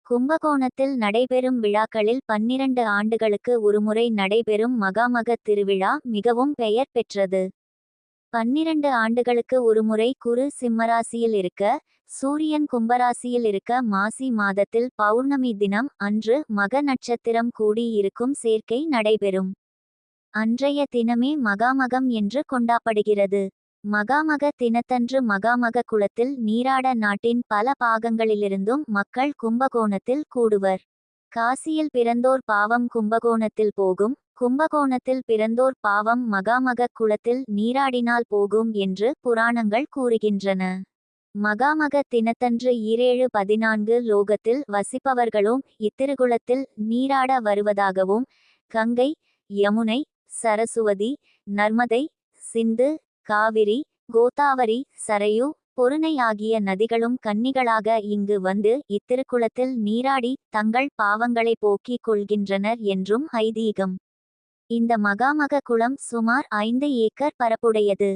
கும்பகோணத்தில் நடைபெறும் விழாக்களில் 12 ஆண்டுகளுக்கு ஒருமுறை நடைபெறும் மகாமக திருவிழா மிகவும் பெயர் பெற்றது. 12 ஆண்டுகளுக்கு ஒருமுறை குரு சிம்மராசியில் இருக்க, சூரியன் கும்பராசியில் இருக்க மாசி மாதத்தில் பௌர்ணமி தினம் அன்று மக நட்சத்திரம் கூடி இருக்கும் சேர்க்கை நடைபெறும். அன்றைய தினமே மகாமகம் என்று கொண்டாடப்படுகிறது. மகாமக தினத்தன்று மகாமக குளத்தில் நீராட நாட்டின் பல பாகங்களிலிருந்தும் மக்கள் கும்பகோணத்தில் கூடுவர். காசியில் பிறந்தோர் பாவம் கும்பகோணத்தில் போகும், கும்பகோணத்தில் பிறந்தோர் பாவம் மகாமக குளத்தில் நீராடினால் போகும் என்று புராணங்கள் கூறுகின்றன. மகாமக தினத்தன்று 17-14 லோகத்தில் வசிப்பவர்களும் இத்திருக்குளத்தில் நீராட வருவதாகவும், கங்கை, யமுனை, சரசுவதி, நர்மதை, சிந்து, காவிரி, கோதாவரி, சரையு, பொருணை ஆகிய நதிகளும் கன்னிகளாக இங்கு வந்து இத்திருக்குளத்தில் நீராடி தங்கள் பாவங்களை போக்கிக் கொள்கின்றனர் என்றும் ஐதீகம். இந்த மகாமக குளம் சுமார் 5 ஏக்கர் பரப்புடையது.